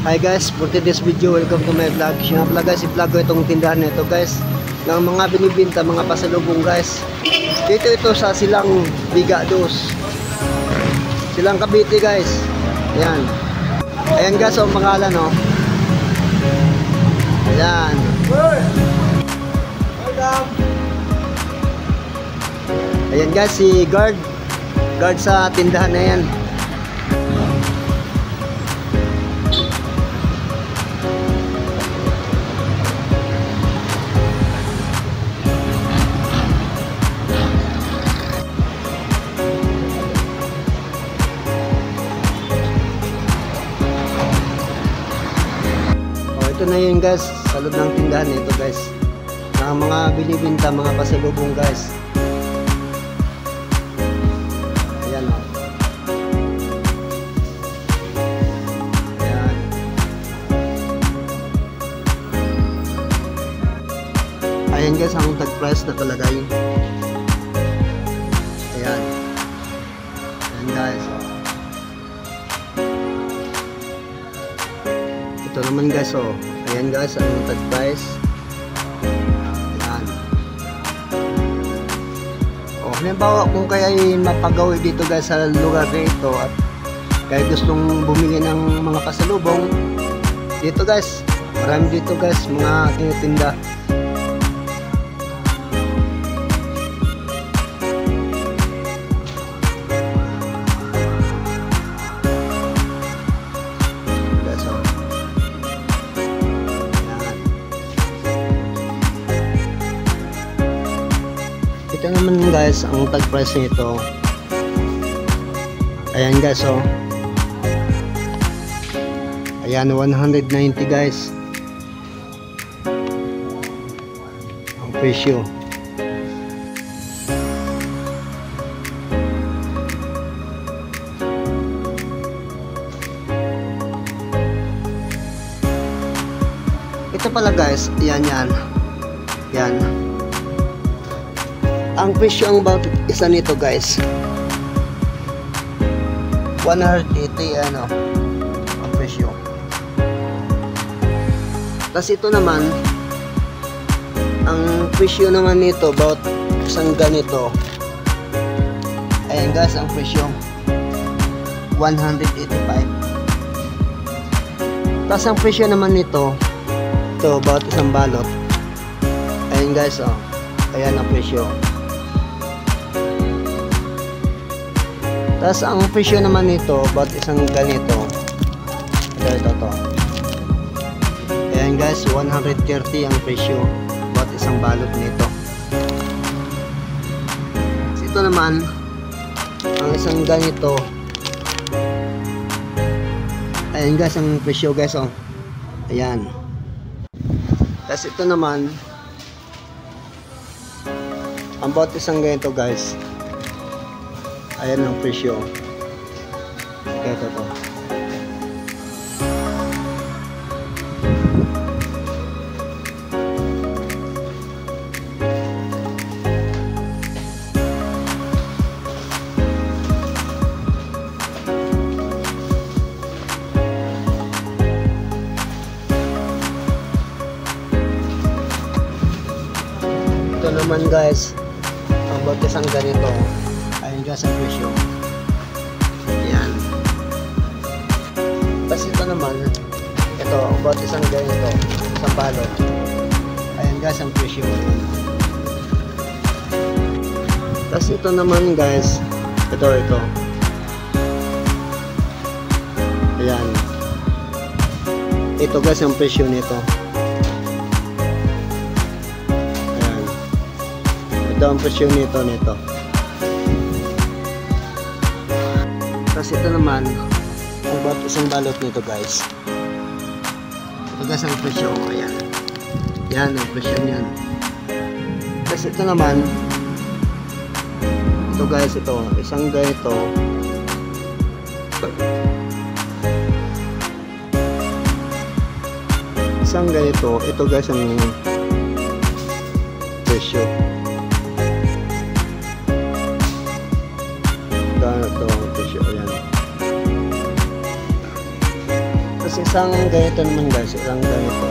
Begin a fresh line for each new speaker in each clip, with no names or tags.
Hi guys, for today's video, welcome to my vlog. Siya nga pala guys, i-vlog ko itong tindahan nito guys, ng mga binibinta, mga pasalubong guys. Dito ito sa Silang Biga Dos, Silang Cavite guys. Ayan. Ayan guys, ang pangalan oh. Ayan. Ayan guys, si guard sa tindahan na yan. Ito na yun guys, sa loob ng tindahan nito guys, na mga binibinta, mga pasalubong guys. Ayan o. Ayan. Ayan guys, ang tag price na palagay. Ayan. Ayan guys. Ito naman guys oh. Ayan guys, ang tag price. Ayan. Oh, halimbawa kung kaya mapagawi dito guys sa lugar dito at kaya gustong bumili ng mga pasalubong dito guys, marami dito guys mga tinitinda. Ito naman guys, ang tag price nito. Ayan guys oh. Ayan, 190 guys. Ang presyo. Ito pala guys, yan. Ang presyo ang about isa nito guys 180 ano ang presyo. Tapos ito naman ang presyo naman nito about isang ganito. Ayan guys, ang presyo 185. Tapos ang presyo naman nito ito about isang balot. Ayan guys oh. Ayan ang presyo. Tapos ang presyo naman nito about isang ganito. Ito. Ayan guys, 130 ang presyo about isang balot nito. Tapos ito naman ang isang ganito. Ayan guys, ang presyo guys oh. Ayan. Tapos ito naman about isang ganito guys. Ayan ang presyo. Ito. Ito naman guys, ang about isang ganito. Ayan guys ang presyo. Ayan. Tapos ito naman, ito about isang ganito, isang balot. Ayan guys ang presyo. Tapos ito naman guys, ito. Ayan. Ito guys ang presyo nito. Ayan. Ito ang presyo nito. Tapos ito naman about isang balot nito guys. Ito guys ang presyo. Ayan. Yan ang presyo niyan. Tapos ito naman, ito guys, ito isang ganito. Isang ganito. Ito guys ang presyo. Ito ang presyo. Ayan. Tapos isang ganito naman guys, isang ganito.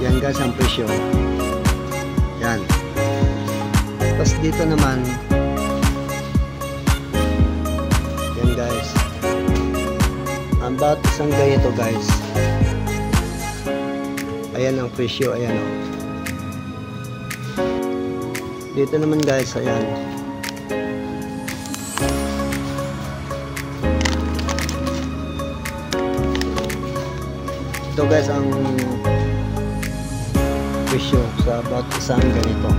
Yan guys ang presyo. Yan. Tapos dito naman, yan guys. Ang bawat isang ganito guys. Ayan ang presyo, ayan o. Dito naman guys, ayan. Ito guys ang presyo sa bawat isang ganito.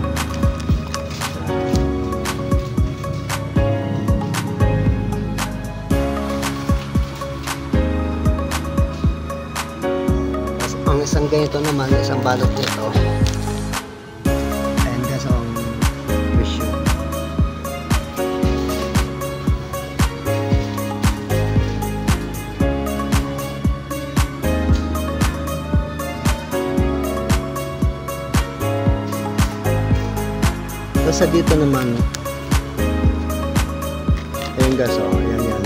Tapos ang isang ganito naman, isang balot nito. Ayan guys ang presyo. Tapos sa dito naman, ayun guys, oh, ayan yan.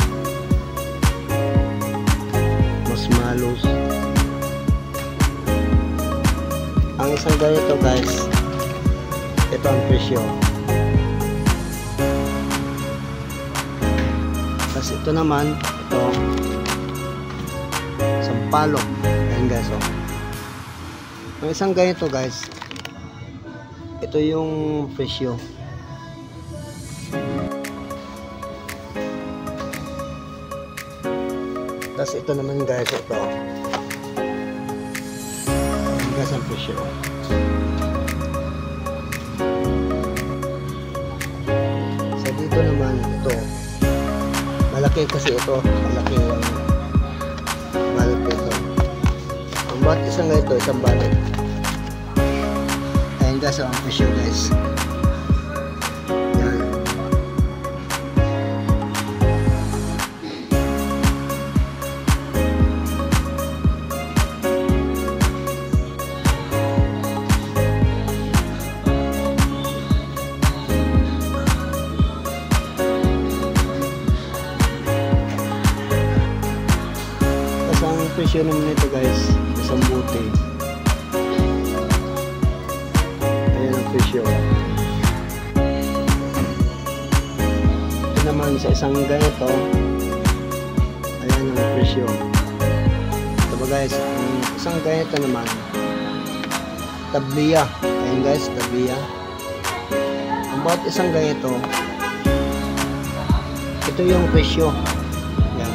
Mas malos. Ang isang ganito guys, ito ang presyo. Tapos ito naman, ito, sampalok. Ayan guys, oh. Ang isang ganito guys, ito yung presyo. Tapos ito naman guys, ito. Ayan guys ang presyo. Sa dito naman, ito. Malaki kasi ito. Malaki yung balot ito. Ang bawat isang ito, isang balot. Ayan guys ang presyo guys. Yan. Tapos ang presyo naman nito guys, isang buti. Presyo. Ito naman sa isang ganito, ayan ang presyo. Ito ba guys, ang isang ganito naman, tabliya. Ayan guys, tabliya. Ang bawat isang ganito, ito yung presyo. Ayan.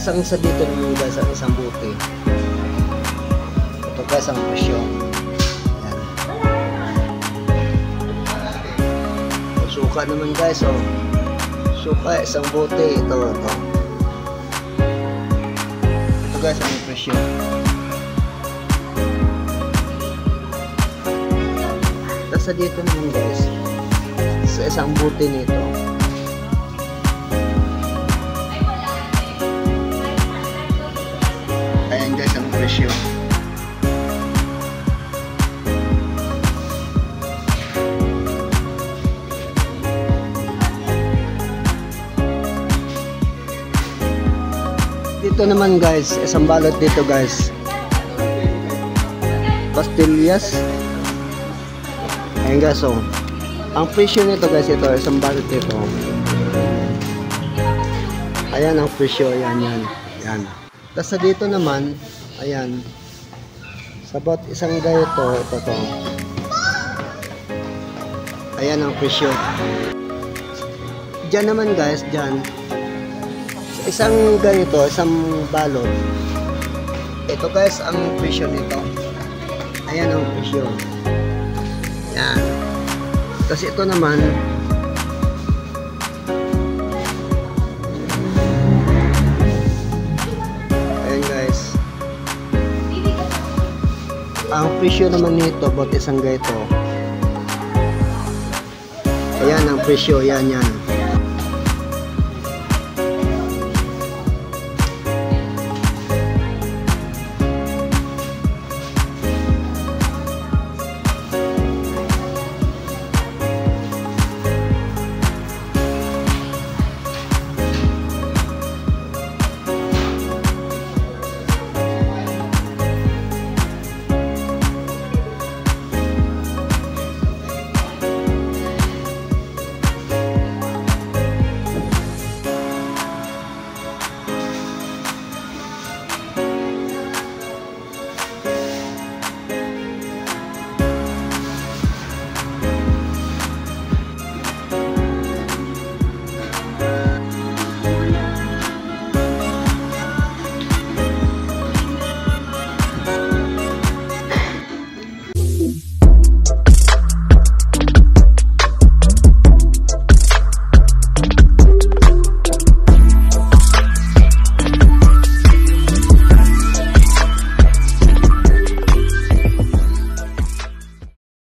Ang sa dito naman guys, ang isang buti. Ito guys ang presyo. Ayan. Suka naman guys, oh. Suka, isang buti. Ito. Ito guys ang presyo. Tapos sa dito naman guys, sa isang buti nito, guys ang presyo. Dito naman guys, isang balot dito guys, pastillas. Ayan guys, oh. Ang presyo nito guys, ito isang balot dito. Ayan ang presyo, ayan yan. Ayan. Tapos sa dito naman, ayan, sa bawat isang ganito, ito to. Ayan ang presyo. Diyan naman guys, diyan. Isang ganito, isang balot. Ito guys ang presyo nito. Ayan ang presyo. Yan. Kasi ito naman ayan guys. Ang presyo naman nito bot isang ganito. Ayan ang presyo, yan yan.